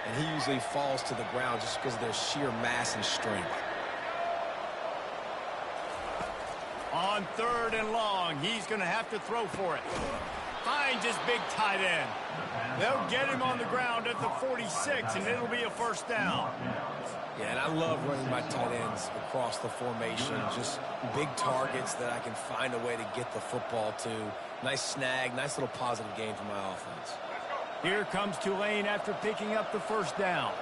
and he usually falls to the ground just because of their sheer mass and strength. On 3rd and long, he's going to have to throw for it. Finds his big tight end. They'll get him on the ground at the 46, and it'll be a first down. Yeah, and I love running my tight ends across the formation. Just big targets that I can find a way to get the football to. Nice snag, nice little positive gain for my offense. Here comes Tulane after picking up the first down.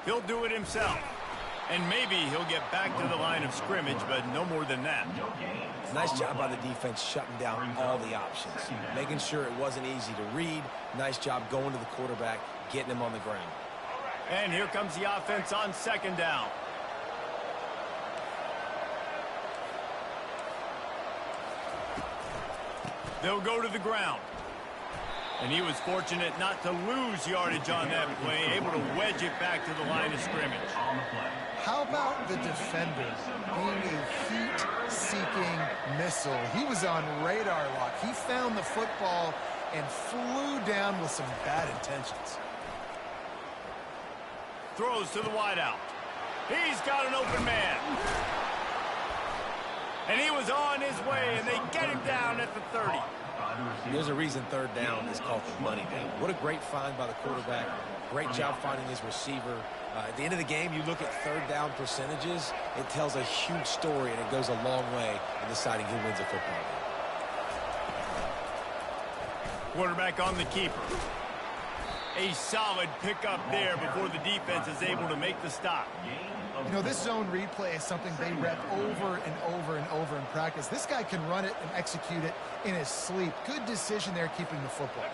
He'll do it himself. And maybe he'll get back to the line of scrimmage, but no more than that. Nice job by the defense shutting down all the options, making sure it wasn't easy to read. Nice job going to the quarterback, getting him on the ground. And here comes the offense on 2nd down. They'll go to the ground. And he was fortunate not to lose yardage on that play, able to wedge it back to the line of scrimmage. How about the defender being a heat-seeking missile? He was on radar lock. He found the football and flew down with some bad intentions. Throws to the wideout. He's got an open man. And he was on his way, and they get him down at the 30. There's a reason 3rd down is called the money down. What a great find by the quarterback. Great job finding his receiver. At the end of the game, you look at 3rd down percentages. It tells a huge story, and it goes a long way in deciding who wins a football game. Quarterback on the keeper. A solid pickup there before the defense is able to make the stop. You know, this zone replay is something they rep over and over and over in practice. This guy can run it and execute it in his sleep. Good decision there keeping the football.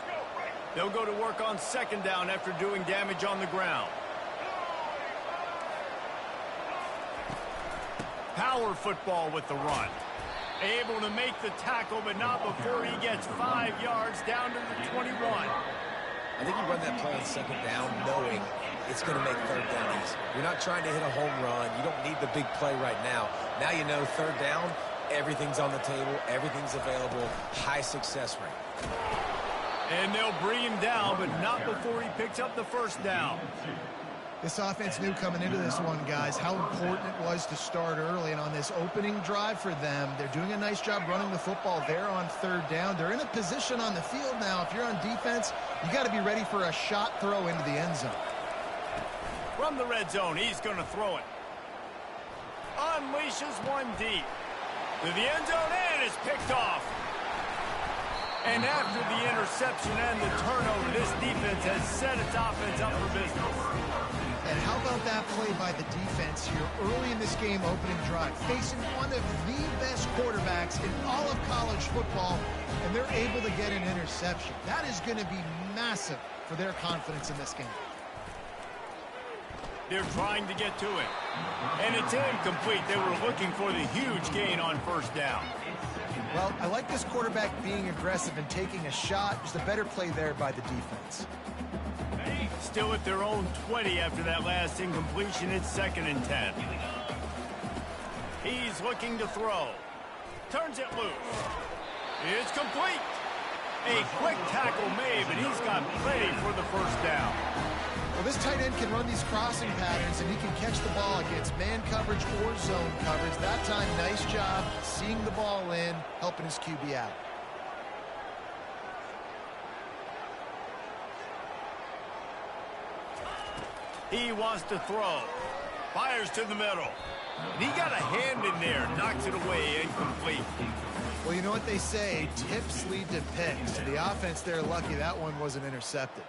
They'll go to work on 2nd down after doing damage on the ground. Power football with the run. Able to make the tackle, but not before he gets 5 yards down to the 21. I think you run that play on 2nd down knowing it's going to make 3rd down easy. You're not trying to hit a home run. You don't need the big play right now. Now you know 3rd down, everything's on the table, everything's available, high success rate. And they'll bring him down, but not before he picks up the 1st down. This offense knew coming into this one, guys, how important it was to start early. And on this opening drive for them, they're doing a nice job running the football there on 3rd down. They're in a position on the field now. If you're on defense, you got to be ready for a shot throw into the end zone. From the red zone, he's going to throw it. Unleashes one deep. To the end zone, and it's picked off. And after the interception and the turnover, this defense has set its offense up for business. And how about that play by the defense here early in this game, opening drive, facing one of the best quarterbacks in all of college football, and they're able to get an interception. That is going to be massive for their confidence in this game. They're trying to get to it. And it's incomplete. They were looking for the huge gain on 1st down. Well, I like this quarterback being aggressive and taking a shot. Just a better play there by the defense. Still at their own 20 after that last incompletion. It's 2nd and 10. He's looking to throw. Turns it loose. It's complete. A quick tackle made, but he's got plenty for the 1st down. Well, this tight end can run these crossing patterns, and he can catch the ball against man coverage or zone coverage. That time, nice job seeing the ball in, helping his QB out. He wants to throw. Fires to the middle. And he got a hand in there. Knocks it away. Incomplete. Well, you know what they say, tips lead to picks. The offense, they're lucky that one wasn't intercepted.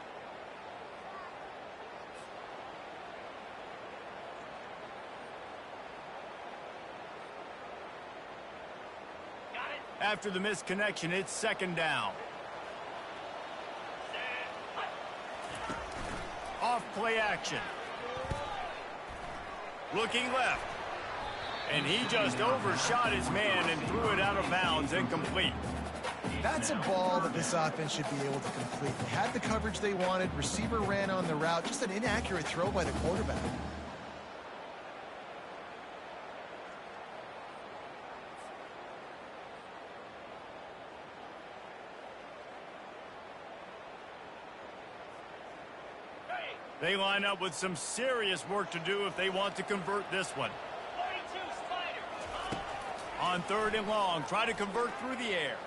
After the misconnection, it's 2nd down. Off play action. Looking left. And he just overshot his man and threw it out of bounds, incomplete. That's a ball that this offense should be able to complete. They had the coverage they wanted. Receiver ran on the route. Just an inaccurate throw by the quarterback. They line up with some serious work to do if they want to convert this one. On 3rd and long, try to convert through the air.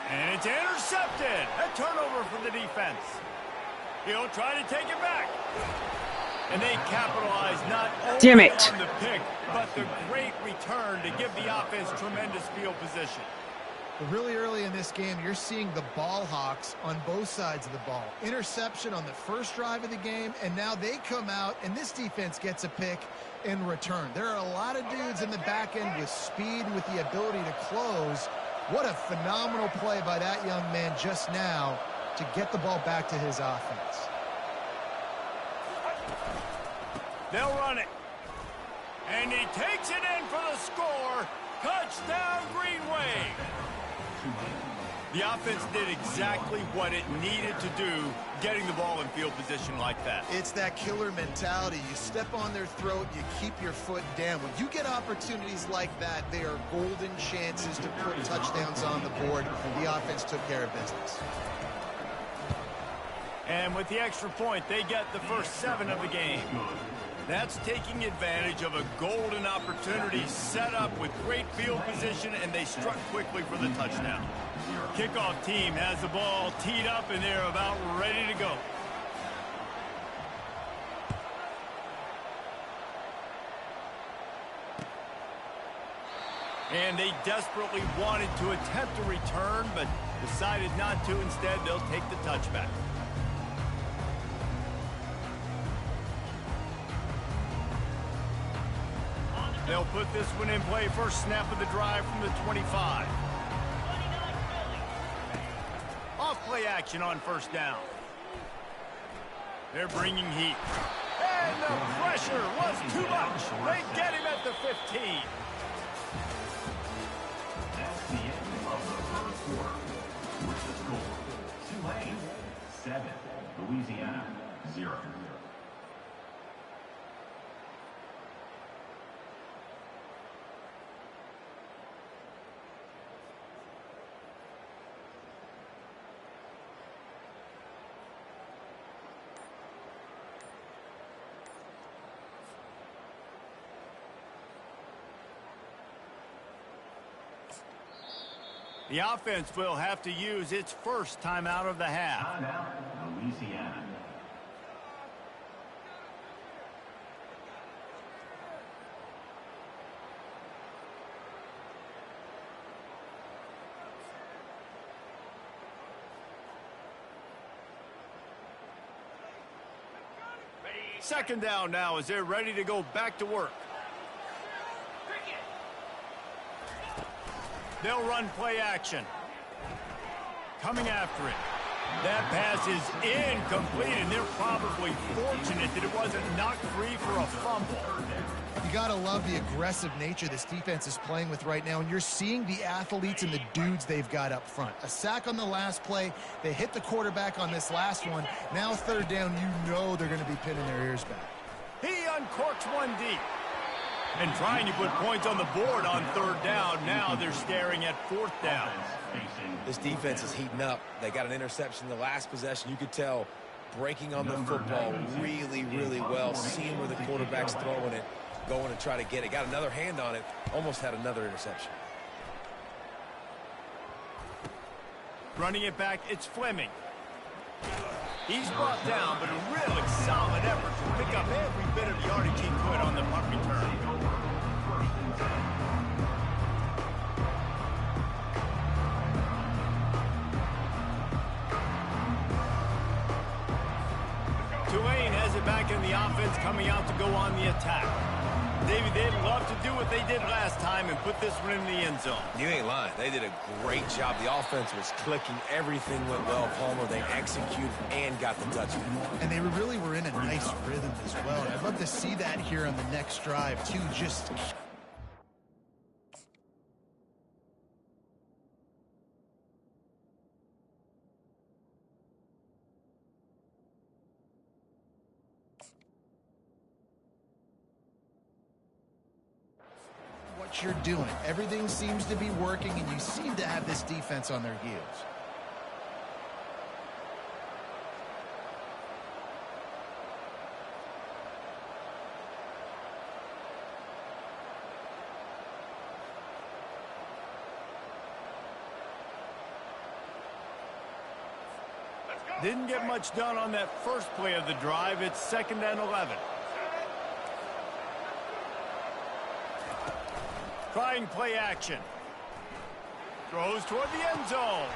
And it's intercepted. A turnover for the defense. He'll try to take it back. And they capitalize not only on the pick, but the great return to give the offense tremendous field position. Really early in this game, you're seeing the ball hawks on both sides of the ball. Interception on the first drive of the game, and now they come out, and this defense gets a pick in return. There are a lot of dudes in the back end with speed and with the ability to close. What a phenomenal play by that young man just now to get the ball back to his offense. They'll run it. And he takes it in for the score. Touchdown, Green Wave. The offense did exactly what it needed to do, getting the ball in field position like that. It's that killer mentality. You step on their throat, you keep your foot down. When you get opportunities like that, they are golden chances to put touchdowns on the board. The offense took care of business. And with the extra point, they get the first 7 of the game. That's taking advantage of a golden opportunity set up with great field position, and they struck quickly for the touchdown. Kickoff team has the ball teed up, and they're about ready to go. And they desperately wanted to attempt a return, but decided not to. Instead, they'll take the touchback. They'll put this one in play. First snap of the drive from the 25. Off play action on first down. They're bringing heat. And the pressure was too much. They get him at the 15. That's the end of the first quarter. With the score, Tulane 7, Louisiana 0. The offense will have to use its first timeout of the half. Timeout, Louisiana. Second down now as they're ready to go back to work. They'll run play action. Coming after it. That pass is incomplete, and they're probably fortunate that it wasn't knocked free for a fumble. You got to love the aggressive nature this defense is playing with right now, and you're seeing the athletes and the dudes they've got up front. A sack on the last play. They hit the quarterback on this last one. Now third down, you know they're going to be pinning their ears back. He uncorks one deep. And trying to put points on the board on third down. Now they're staring at fourth down. This defense is heating up. They got an interception in the last possession. You could tell breaking on the football really, really well. Seeing where the quarterback's throwing it, going to try to get it. Got another hand on it. Almost had another interception. Running it back, it's Fleming. He's brought down, but a really solid effort to pick up every bit of yardage he could on the punt return. Tulane has it back in the offense, coming out to go on the attack. Davey, they'd love to do what they did last time and put this one in the end zone. You ain't lying. They did a great job. The offense was clicking. Everything went well, Palmer. They executed and got the touchdown. And they really were in a nice rhythm as well. I'd love to see that here on the next drive, too. Just what you're doing. Everything seems to be working, and you seem to have this defense on their heels. Didn't get much done on that first play of the drive. It's 2nd and 11. Trying play action. Throws toward the end zone.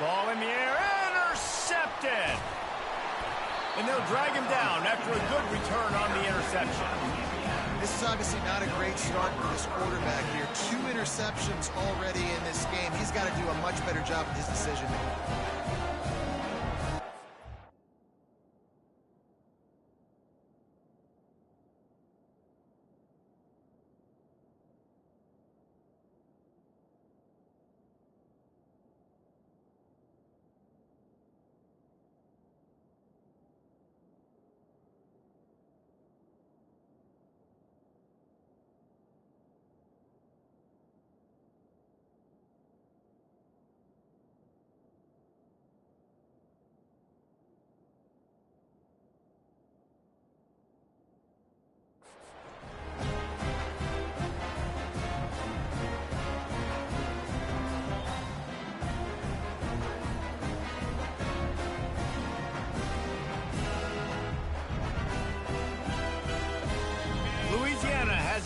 Ball in the air. Intercepted. And they'll drag him down after a good return on the interception. This is obviously not a great start for this quarterback here. 2 interceptions already in this game. He's got to do a much better job with his decision making.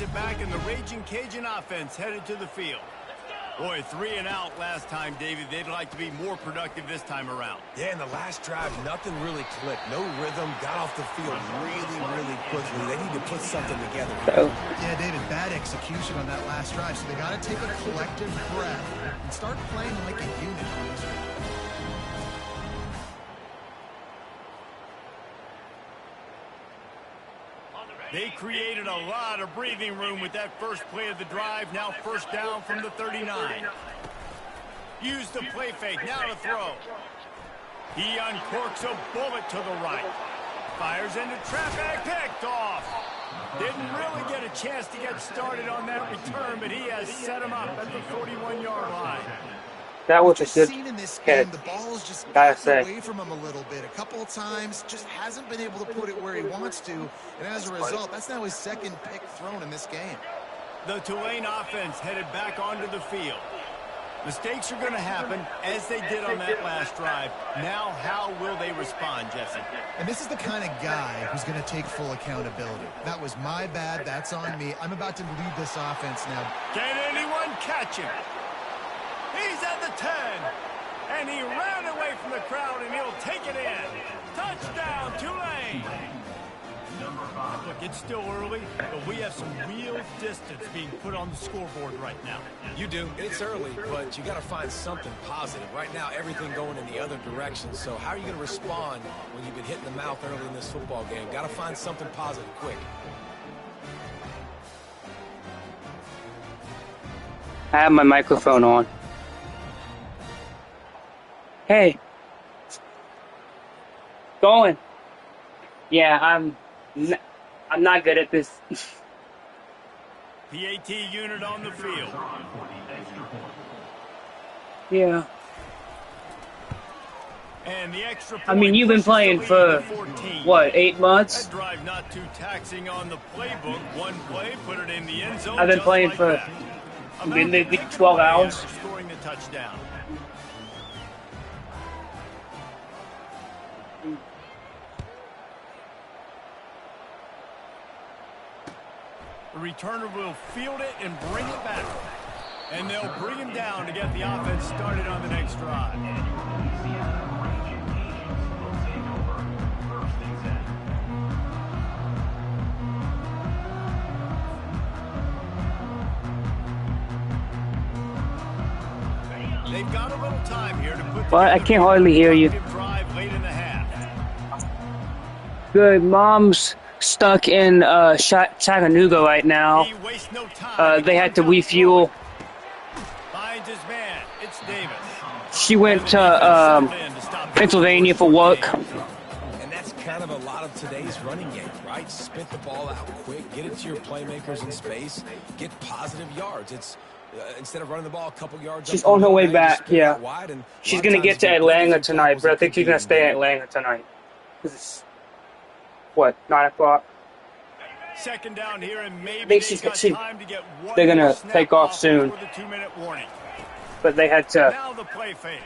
It back in the Raging Cajun offense headed to the field. Boy, 3 and out last time, David. They'd like to be more productive this time around. Yeah, in the last drive, nothing really clicked. No rhythm, got off the field really quickly. They need to put something together. Yeah, David, bad execution on that last drive. So they got to take a collective breath and start playing like a unit on this one. They created a lot of breathing room with that first play of the drive. Now 1st down from the 39. Use the play fake. Now to throw. He uncorks a bullet to the right. Fires into traffic. Picked off. Didn't really get a chance to get started on that return, but he has set him up at the 41-yard line. That was a good in this catch. game, the ball's just Gotta gotten say. away from him a little bit. A couple of times, just hasn't been able to put it where he wants to. And as a result, that's now his 2nd pick thrown in this game. The Tulane offense headed back onto the field. Mistakes are going to happen, as they did on that last drive. Now, how will they respond, Jesse? And this is the kind of guy who's going to take full accountability. That was my bad. That's on me. I'm about to lead this offense now. Can anyone catch him? He's at the 10, and he ran away from the crowd, and he'll take it in. Touchdown, Tulane. Look, it's still early, but we have some real distance being put on the scoreboard right now. You do. It's early, but you got to find something positive. Right now, everything going in the other direction. So how are you going to respond when you've been hit in the mouth early in this football game? Got to find something positive quick. I have my microphone on. Hey. Going. Yeah, I'm not good at this. PAT unit on the field. Yeah. And the extra point I mean, you've been playing for, 14. what, 8 months? That drive not too taxing on the playbook. One play, put it in the end zone. I've been just playing like for that. maybe 12 hours. Scoring the touchdown. The returner will field it and bring it back. And they'll bring him down to get the offense started on the next drive. They've got a little time here to put What? I can't hardly hear you. Drive late in the half. Good. Mom's stuck in Chattanooga right now. He wastes no time. They had to refuel. Finds his man. It's Davis. She went to Pennsylvania for work. And that's kind of a lot of today's running game, right? Spit the ball out quick, get it to your playmakers in space, get positive yards. It's instead of running the ball a couple yards. She's on her way back, yeah. She's going to get to Atlanta tonight, but I think she's going to stay in Atlanta tonight. It's, what, 9 o'clock? Second down here, and maybe they're going to take off soon. The 2-minute warning. But they had to. Now the play fake.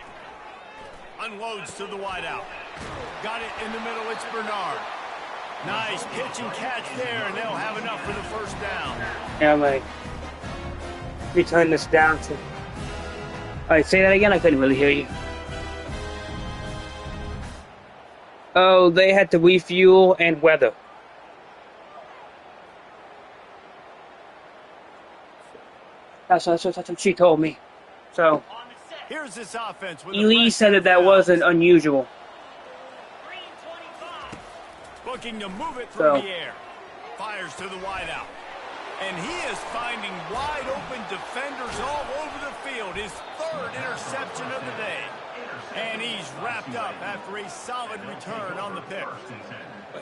Unloads to the wideout. Got it in the middle. It's Bernard. Nice pitch and catch there, and they'll have enough for the first down. Yeah, like, let me turn this down to. Alright, say that again. I couldn't really hear you. Oh, they had to refuel and weather. That's what she told me. So, here's this offense with Ely said that wasn't unusual. Looking to move it through the air. Fires to the wideout. And he is finding wide open defenders all over the field. His third interception of the day. And he's wrapped up after a solid return on the pick.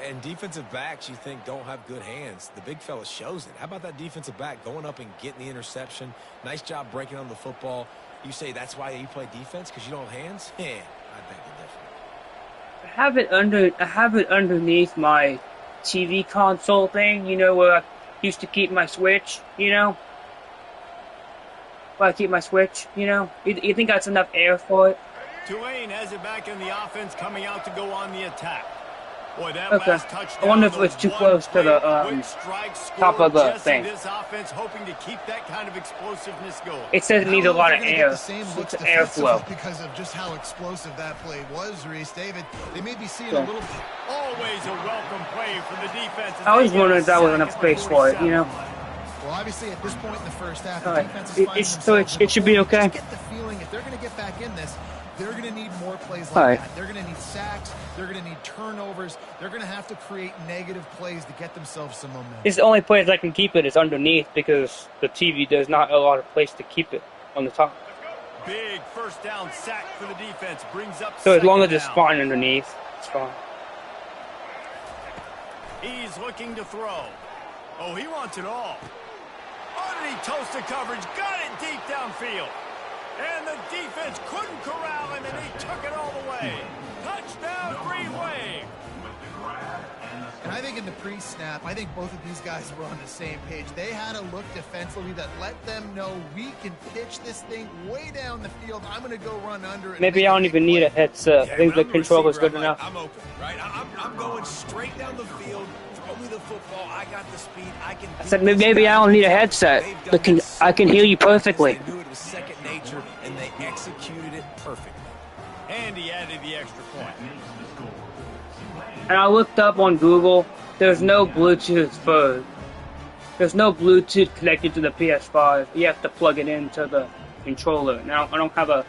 And defensive backs, you think, don't have good hands. The big fella shows it. How about that defensive back going up and getting the interception? Nice job breaking on the football. You say that's why you play defense, because you don't have hands? Yeah, I think it's different. I have it underneath my TV console thing, you know, where I used to keep my Switch, you know? Where I keep my Switch, you know? You think that's enough air for it? Tulane has it back in the offense, coming out to go on the attack. Boy, that okay. Last touchdown, I wonder if it's too close to the top of the thing. This offense hoping to keep that kind of explosiveness going. It says it needs a lot of air. The same looks airflow because of just how explosive that play was, Reese. David, they may be seeing a little. Always a welcome play for the defense. I always wondered if that was enough space for it, you know. Well, obviously, at this point in the first half, the right. defense is it should be okay. Just get the feeling if they're going to get back in this, they're going to need more plays like that. They're going to need sacks. They're going to need turnovers. They're going to have to create negative plays to get themselves some momentum. It's the only place I can keep it is underneath because the TV does not have a lot of place to keep it on the top. Big first down sack for the defense brings up. So as long as it's fine underneath, it's fine. He's looking to throw. Oh, he wants it all. Underneath toasted coverage, got it deep downfield. And the defense couldn't corral him, and he took it all the way. Touchdown, Green Wave. And I think in the pre-snap, I think both of these guys were on the same page. They had a look defensively that let them know we can pitch this thing way down the field. I'm going to go run under it. Maybe I don't even need a headset. I think the controller's good enough. I'm open, right? I'm going straight down the field. Throw me the football. I got the speed. I can. I said maybe I don't need a headset. I can hear you perfectly. They knew it was second nature, and they executed it perfectly. And he added the extra point. And I looked up on Google. There's no Bluetooth connected to the PS5. You have to plug it into the controller. Now I don't have a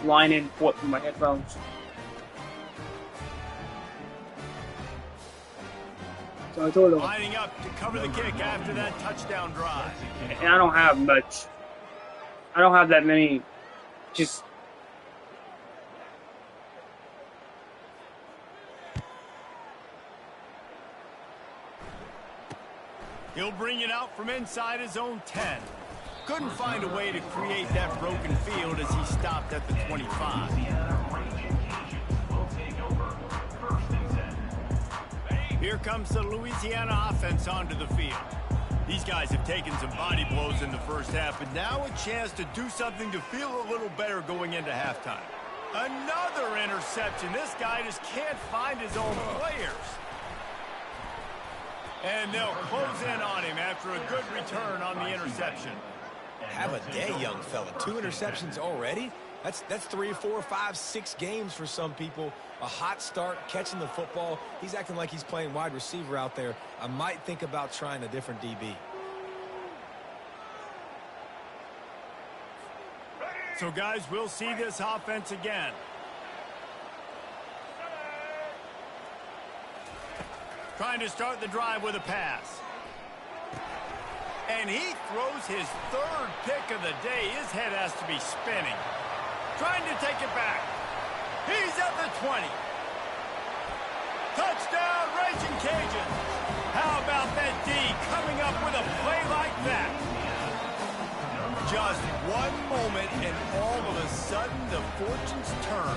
line-in port for my headphones. So I told him. Lining up to cover the kick after that touchdown drive. And I don't have much. I don't have that many. Just. He'll bring it out from inside his own 10. Couldn't find a way to create that broken field as he stopped at the 25. Here comes the Louisiana offense onto the field. These guys have taken some body blows in the first half, but now a chance to do something to feel a little better going into halftime. Another interception. This guy just can't find his own players. And they'll close in on him after a good return on the interception. Have a day, young fella. 2 interceptions already? That's 3, 4, 5, 6 games for some people. A hot start, catching the football. He's acting like he's playing wide receiver out there. I might think about trying a different DB. So, guys, we'll see this offense again. Trying to start the drive with a pass. And he throws his third pick of the day. His head has to be spinning. Trying to take it back. He's at the 20. Touchdown, Raging Cajuns. How about that D coming up with a play like that? Just one moment, and all of a sudden, the fortunes turn.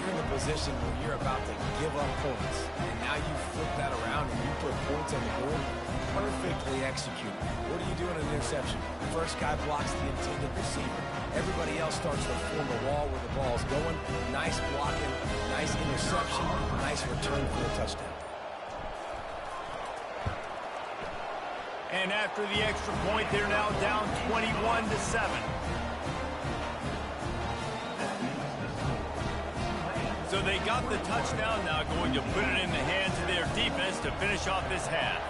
You're in a position where you're about to give up points, and now you flip that around and you put points on the board. Perfectly executed. What do you do in an interception? The first guy blocks the intended receiver. Everybody else starts to form a wall where the ball's going. Nice blocking, nice interception, nice return for the touchdown. And after the extra point, they're now down 21-7. So they got the touchdown, now going to put it in the hands of their defense to finish off this half.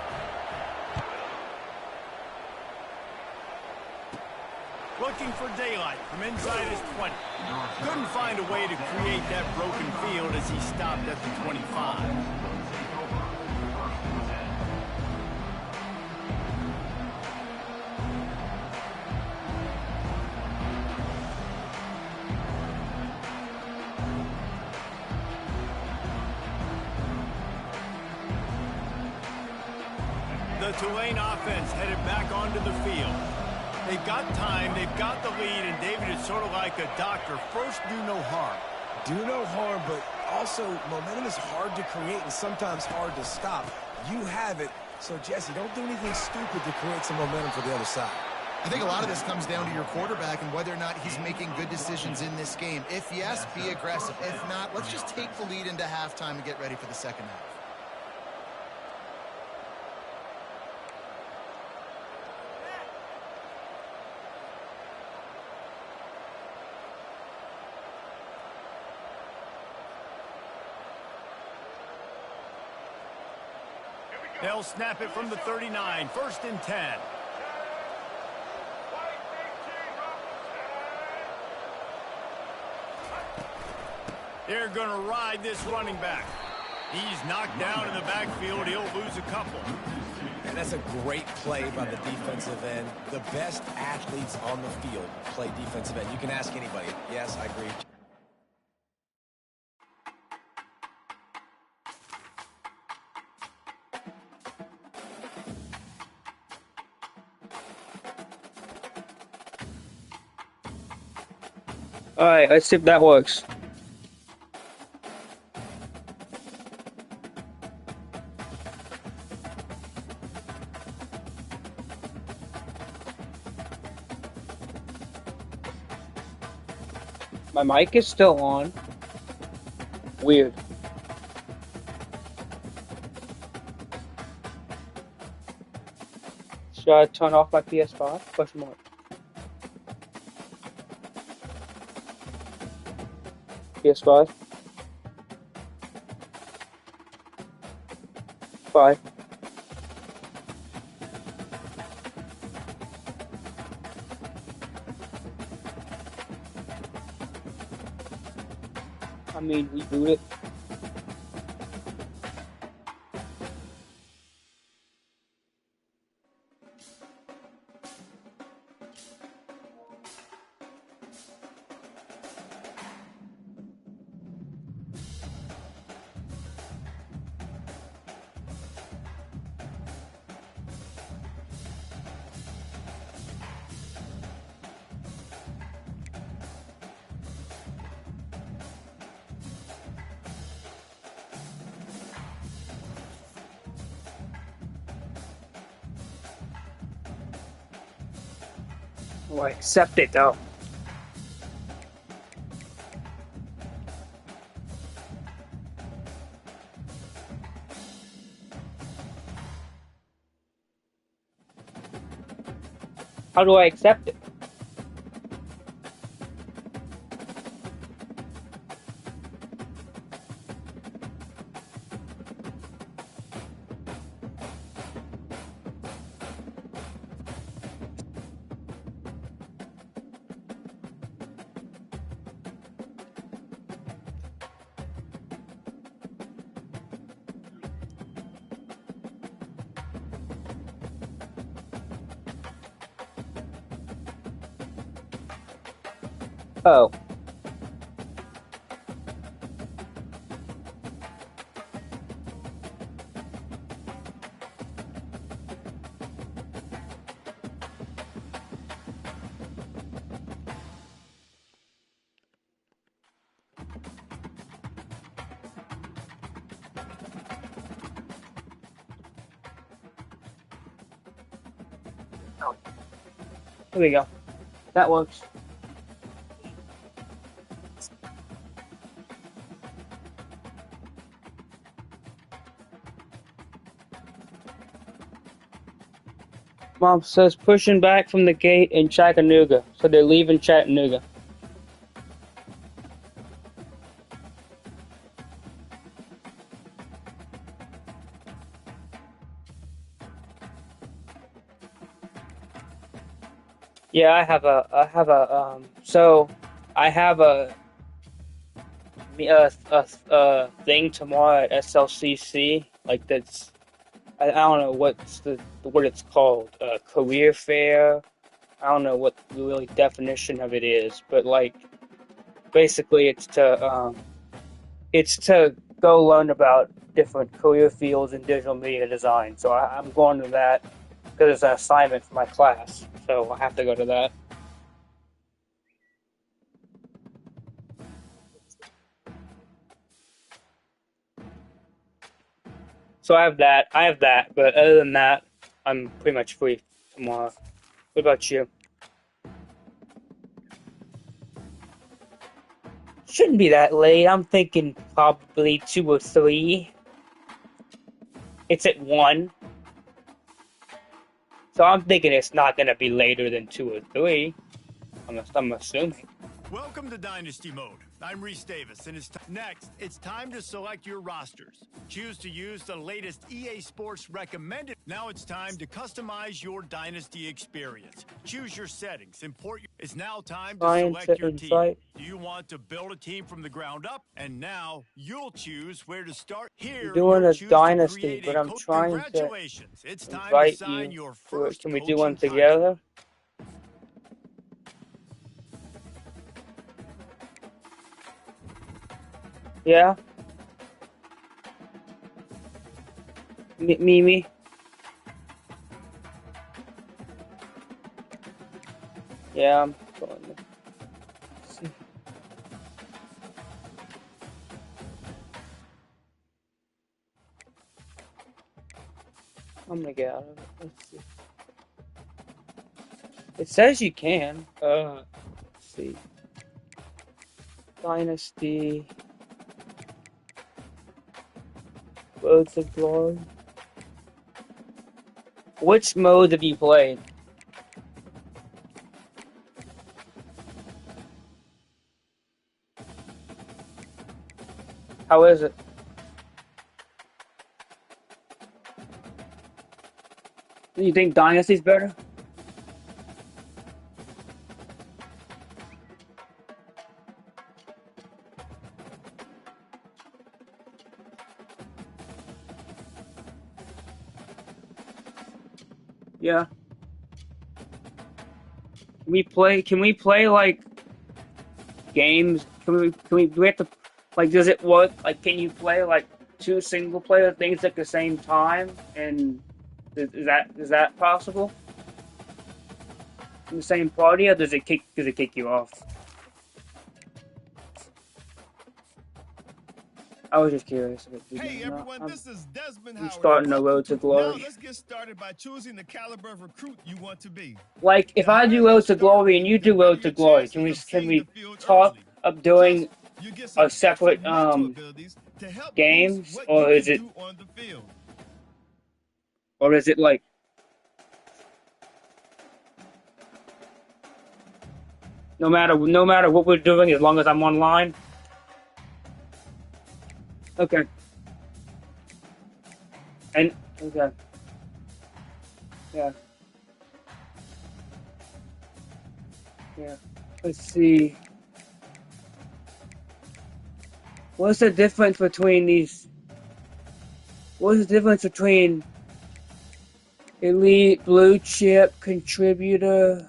Looking for daylight from inside his 20. Couldn't find a way to create that broken field as he stopped at the 25. The Tulane offense headed back onto the field. They've got time, they've got the lead, and David is sort of like a doctor. First, do no harm. Do no harm, but also momentum is hard to create and sometimes hard to stop. You have it, so Jesse, don't do anything stupid to create some momentum for the other side. I think a lot of this comes down to your quarterback and whether or not he's making good decisions in this game. If yes, be aggressive. If not, let's just take the lead into halftime and get ready for the second half. They'll snap it from the 39, 1st and 10. They're going to ride this running back. He's knocked down in the backfield. He'll lose a couple. And that's a great play by the defensive end. The best athletes on the field play defensive end. You can ask anybody. Yes, I agree. Alright, let's see if that works. My mic is still on. Weird. Should I turn off my PS5? Question mark. PS5. 5. I mean, reboot it. Oh, I accept it though. How do I accept it? Oh. There we go. That works. Mom says pushing back from the gate in Chattanooga. So they're leaving Chattanooga. Yeah, I have a thing tomorrow at SLCC. Like that's, I don't know what it's called. Career fair. I don't know what the really definition of it is, but like basically it's to go learn about different career fields in digital media design. So I'm going to that because it's an assignment for my class. So I have to go to that. So I have that, but other than that, I'm pretty much free tomorrow. What about you? Shouldn't be that late. I'm thinking probably 2 or 3. It's at 1. So I'm thinking it's not going to be later than 2 or 3. I'm assuming. Welcome to Dynasty Mode. I'm Reese Davis, and next, it's time to select your rosters. Choose to use the latest EA Sports recommended. Now it's time to customize your Dynasty experience. Choose your settings, It's now time to select your team. Do you want to build a team from the ground up? And now you'll choose where to start. Here, doing you'll a choose Dynasty, to create but I'm trying to Congratulations! It's time to invite sign you your to it. first Can we do coaching one together? contract. Yeah? Mimi? Yeah, I'm going to see. I'm gonna get out of it. Let's see. It says you can. Let's see. Dynasty. Road to Glory. Which mode have you played? How is it? Do you think Dynasty's better? Yeah. Can we play like games? Do we have to, like, does it work? Like, can you play like 2 single player things at the same time? And is that possible? In the same party, or does it kick you off? I was just curious if it did Hey or not. everyone, this is Desmond I'm Howard. starting the road to Now glory. let's get started by choosing the caliber of recruit you want to be. Like, if I do road to glory and you do road to glory, can we talk of doing You get some a separate mental abilities to help games, what or you is can it, do on the field. or is it like? No matter what we're doing, as long as I'm online. Okay. And okay. Yeah. Yeah. Let's see. What's the difference between these? What's the difference between elite, blue chip, contributor?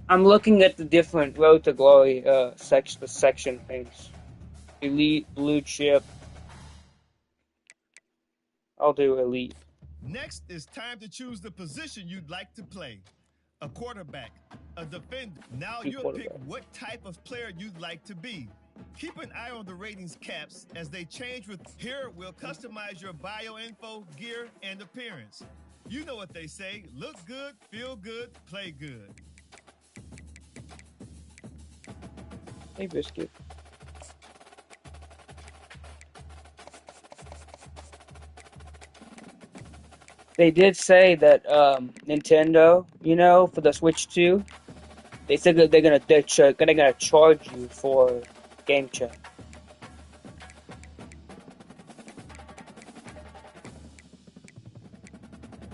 I'm looking at the different road to glory section things. Elite, blue chip. I'll do elite. Next, it's time to choose the position you'd like to play. A quarterback, a defender. Now you'll pick what type of player you'd like to be. Keep an eye on the ratings caps as they change. With here, we'll customize your bio info, gear, and appearance. You know what they say, look good, feel good, play good. Hey, Biscuit. They did say that Nintendo, for the Switch 2, they said that they're gonna charge you for game check,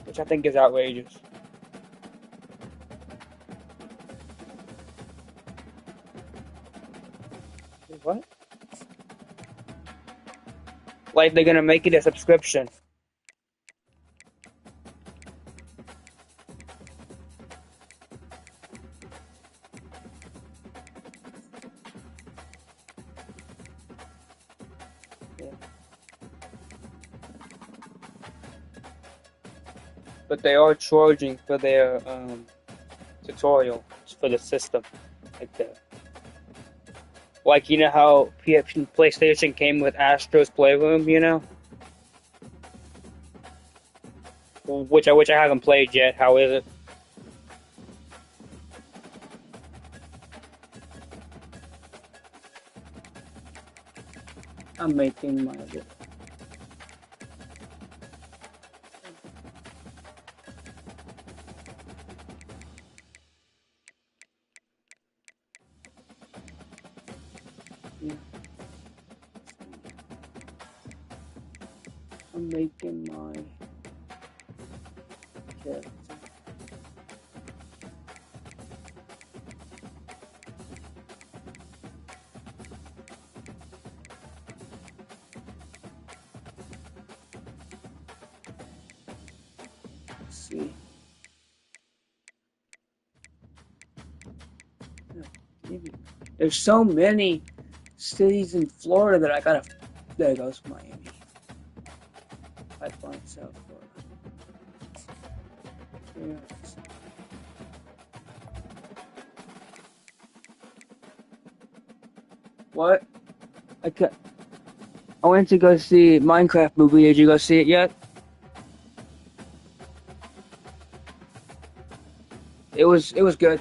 which I think is outrageous. What? Like they're gonna make it a subscription. Yeah. But they are charging for their tutorial for the system, like you know how PlayStation came with Astro's Playroom, which I haven't played yet. How is it? I'm making my I'm making my character. Let's see. There's so many cities in Florida that I gotta. There goes Miami. Pipeline, South Florida. Yeah. What? I went to go see Minecraft movie. Did you go see it yet? It was good.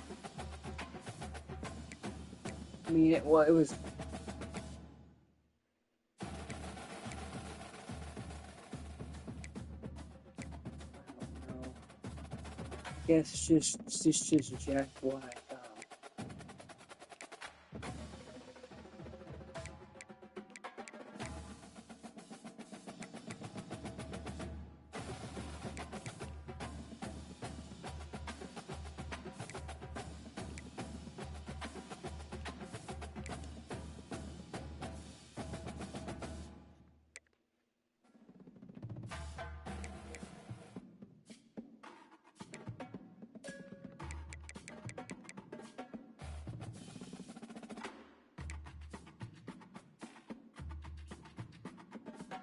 I mean, it was. I don't know. I guess it's just Jack Black.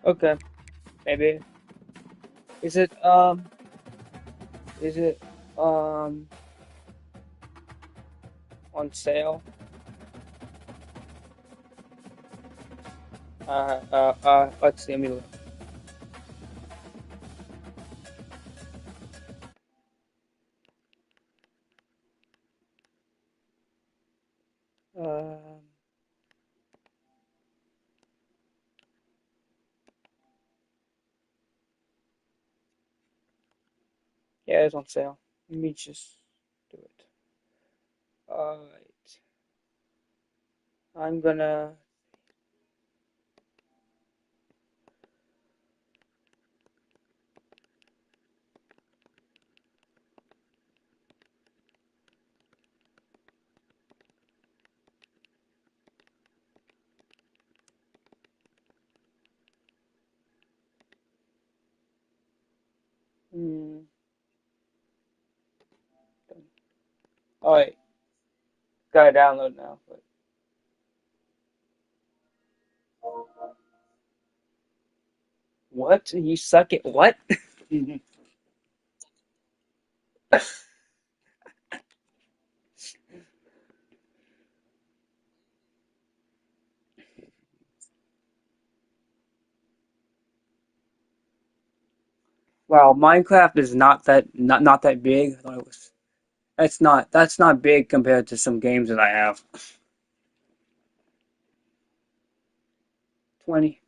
Okay, maybe. Is it um? Is it um on sale? Let's see. Let me look. Um, yeah, it's on sale. Let me just do it. Alright. I'm gonna. Hmm. Alright. Gotta download now. But what? You suck at what? Wow, Minecraft is not that big. I thought it was. That's not big compared to some games that I have. 20.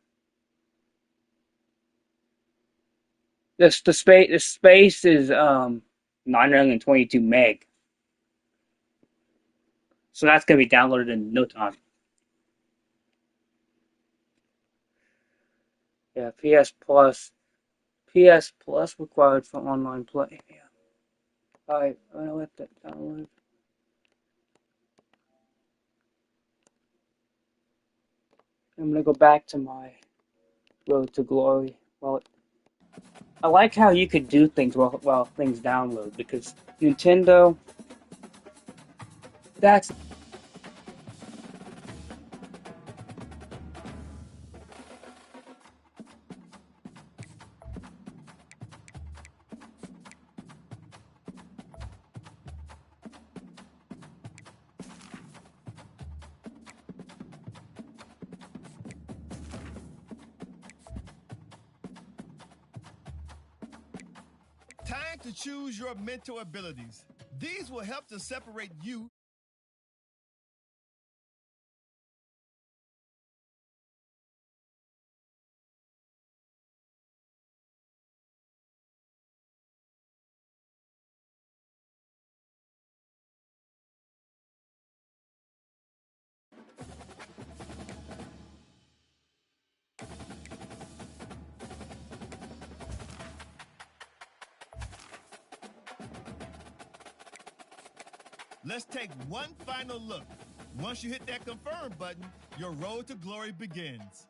The space is 922 meg. So that's gonna be downloaded in no time. Yeah, PS Plus required for online play. Yeah. Alright, I'm gonna let that download. I'm gonna go back to my Road to Glory. Well, I like how you could do things while things download, because Nintendo, that's Time to choose your mental abilities. These will help to separate you. Let's take one final look. Once you hit that confirm button, your road to glory begins.